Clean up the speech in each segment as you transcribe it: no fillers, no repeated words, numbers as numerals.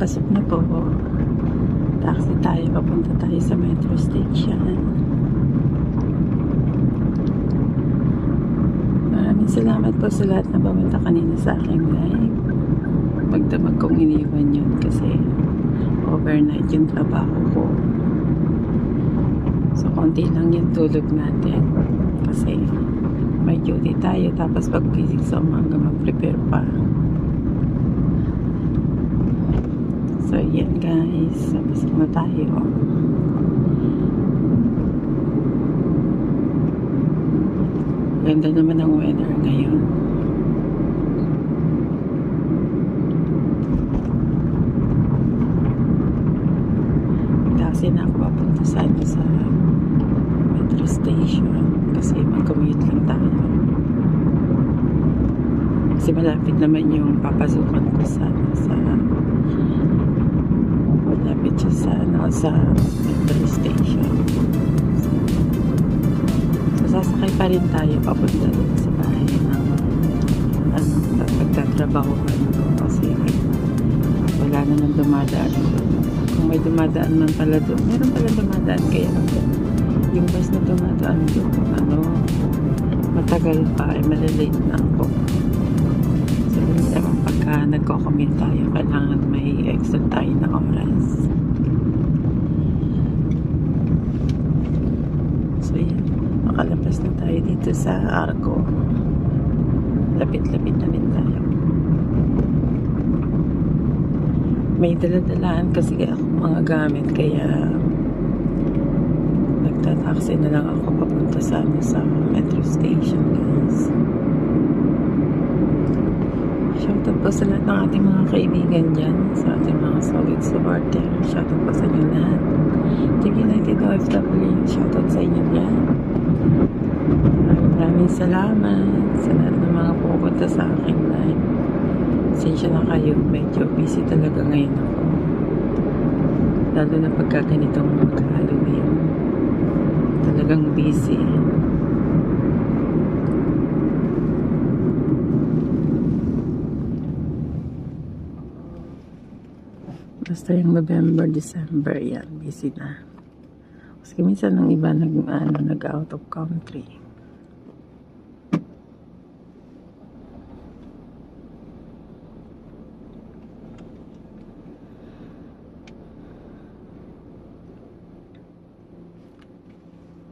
papasok na po. Taxi tayo, papunta tayo sa metro station. Maraming salamat po sa lahat na pumunta kanina sa aking live. Magdamag kong iniwan yun kasi overnight yung trabaho ko. So konti lang yung tulog natin kasi may duty tayo, tapos pag-gising sa umaga mag-prepare pa. So yan guys, pasok na tayo. Ganda naman ang weather ngayon. Taxi na ako papunta sa metro station kasi mag-commute lang tayo. Kasi malapit naman yung papasukan ko sa malapit siya sa metro station. So sasakay pa rin tayo papunta dito sa bahay ng pagtatrabahuhan ko kasi wala naman dumadaan doon. Kung may dumadaan man pala doon, meron pala dumadaan, kaya yung bus na dumadaan doon, matagal pa, malalate na ako. So, pagka nagko-commute tayo, kailangan may extra tayo na oras. So, yan. Makalabas na tayo dito sa Arco. Lapit-lapit na rin tayo. May dala-dalaan kasi akong mga gamit, kaya nagtataksi na lang ako papunta sa metro station guys. Shoutout po sa lahat ng ating mga kaibigan dyan, sa ating mga solid supporter. Shoutout po sa inyo lahat. Team United OFW, shoutout sa inyo dyan. Maraming salamat sa lahat ng mga pupunta sa aking live. Pasensya na kayo, medyo busy talaga ngayon ako. Lalo na pagka ganitong mag-Halloween. Talagang busy. Basta yung November, December, yan, busy na. Kasi minsan ng iba nag-out of country.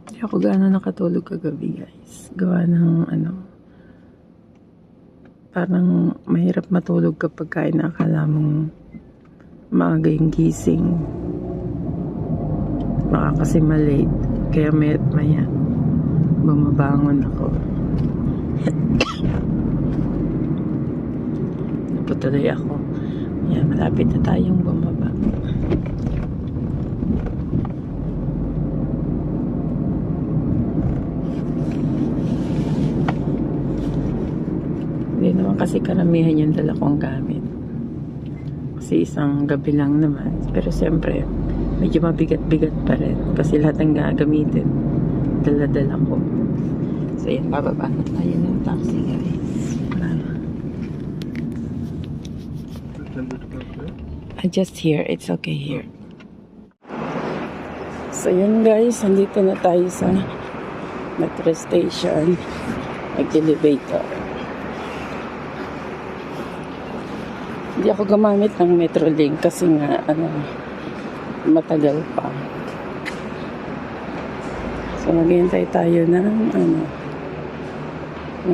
Hindi ako gano'n nakatulog kagabi guys. Gawa ng parang mahirap matulog kapag kain na akala mong maaga yung gising. Baka kasi malate. Kaya maya bumabangon ako. Naputuloy ako. Yan, malapit na tayong bumaba. Hindi naman kasi karamihan yung dala kong gamit. Kasi isang gabi lang naman. Pero siyempre, medyo mabigat-bigat pa rin. Kasi lahat ng gagamitin, dala-dala ko. So yan, bababa na tayo ng taxi guys. Just here, it's okay here. So yan guys, nandito na tayo sa metro station. Nag-elevator. Hindi ako gumamit ng Metrolink kasi nga matagal pa. So maghihintay tayo ng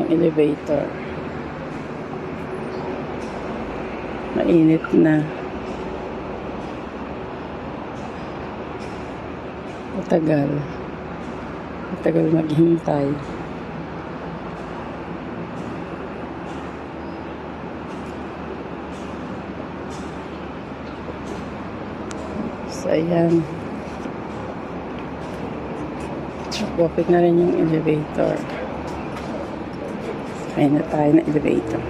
elevator. Mainit na. Matagal maghintay. So, ayan. Traffic na rin yung elevator. Kaya na tayo na elevator.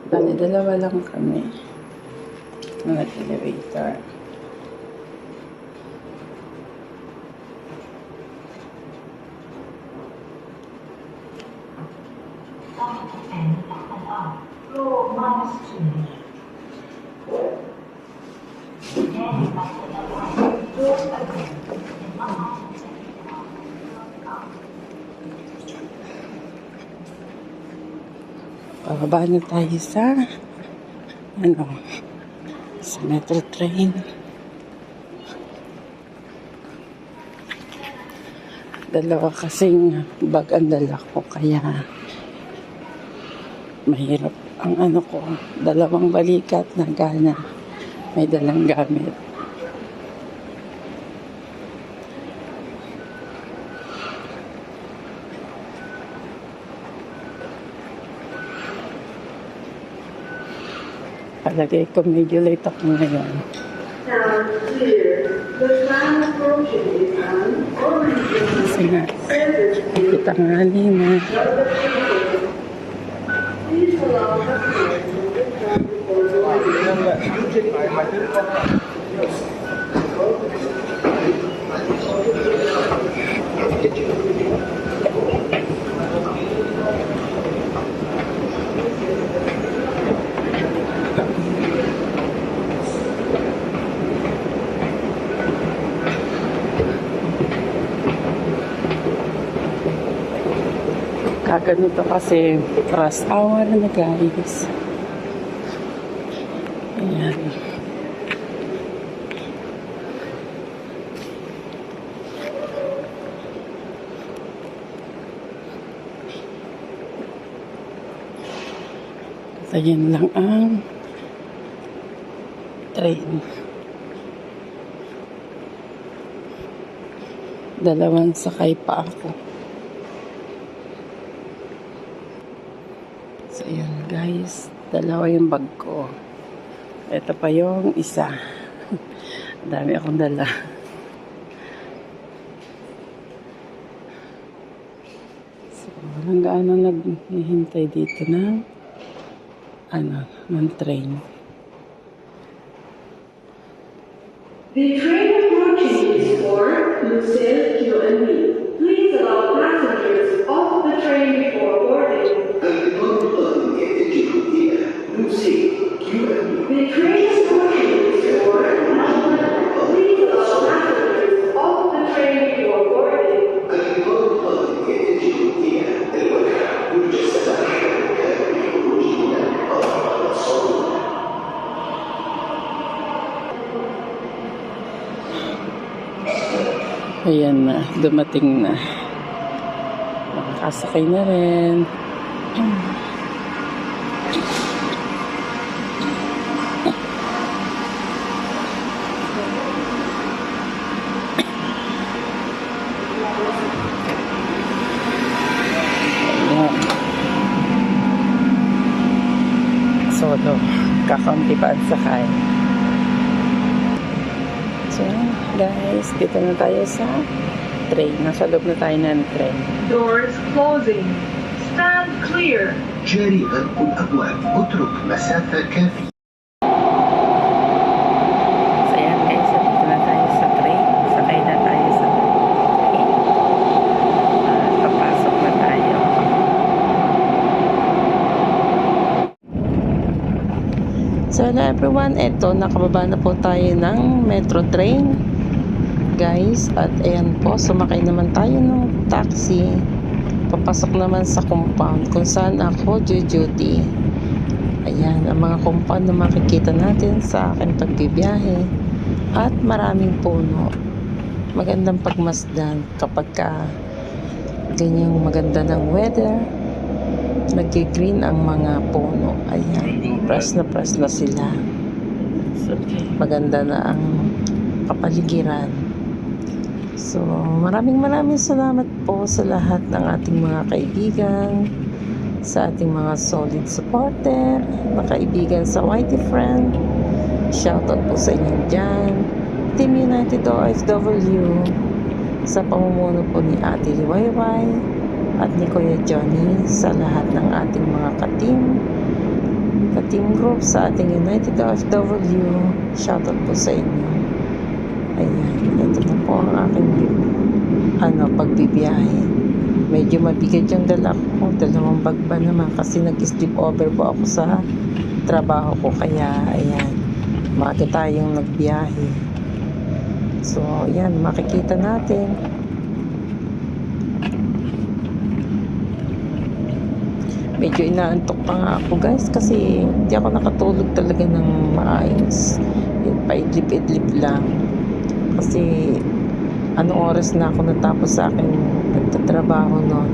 Bali, dalawa lang kami. Mga elevator. Bababa na tayo sa sa metro train. Dalawa kasing bag ang dala ko, kaya mahirap ang ko, dalawang balikat na gana may dalang gamit. Palagay ko medyo late ako ngayon. Kasi nga, kita nga na. Kaganito kasi rush hour na guys. Ayan. So, yun lang ang train. Dalawang sakay pa ako. So, yun guys. Dalawa yung bag ko. Ito pa yung isa. Dami akong dala. So, walang gaano naghihintay dito ng ng train. The train approaching is for Lucille, you and me. Please allow passengers off the train before boarding. The train approaching is for please allow passengers off the train before boarding. Ayan na, dumating na. Nakasakay na rin. Solo, kakaunti pa ang sakay. So, guys, dito na tayo sa train. Nasa loob na tayo ng train. Doors closing. Stand clear. جاري غلق الأبواب. اترك مسافة كافية. So, ayan guys, dito na tayo sa train. Sakay na tayo sa train. Papasok na tayo. So, hello everyone. Ito, nakababa na po tayo ng metro train. Guys, at ayan po, sumakay naman tayo ng taxi. Papasok naman sa compound kung saan ako duty. Ayan, ang mga compound na makikita natin sa akin pagbibiyahe. At maraming puno. Magandang pagmasdan kapag ganyang maganda ng weather. Nag-green ang mga puno. Ayan, press na sila. Maganda na ang kapaligiran. So, maraming salamat po sa lahat ng ating mga kaibigan, sa ating mga solid supporter, na kaibigan sa YT Friend. Shoutout po sa inyo dyan. Team United OFW, sa pamumuno po ni Ate Liwayway at ni Kuya Johnny, sa lahat ng ating mga ka-team group sa ating United OFW. Shoutout po sa inyo. Ayan, ito na po ang aking pagbibiyahe. medyo mabigat yung dala ko. 2 bag pa naman kasi nag-sleep over po ako sa trabaho ko. Kaya, ayan, maaga tayong nagbiyahe. So, ayan, makikita natin. Medyo inaantok pa nga ako guys kasi hindi ako nakatulog talaga ng maayos. Paidlip-idlip lang. Kasi anong oras na ako natapos sa akin nagtatrabaho noon.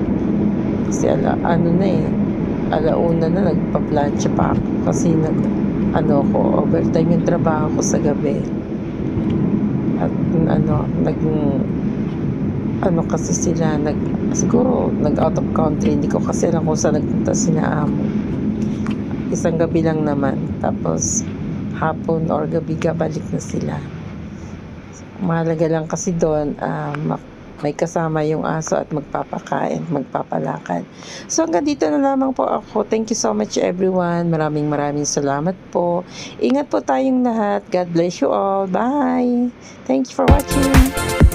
Kasi alauna na nagpa-plancha pa ako kasi overtime yung trabaho ko sa gabi. At kasi sila siguro nag-out of country, hindi ko kasi alam kung saan nagpunta sina amo. Isang gabi lang naman, tapos hapon or gabi balik na sila. Mahalaga lang kasi doon may kasama yung aso at magpapakain, magpapalakad. So hanggang dito na lamang po ako. Thank you so much everyone. Maraming salamat po. Ingat po tayong lahat. God bless you all. Bye. Thank you for watching.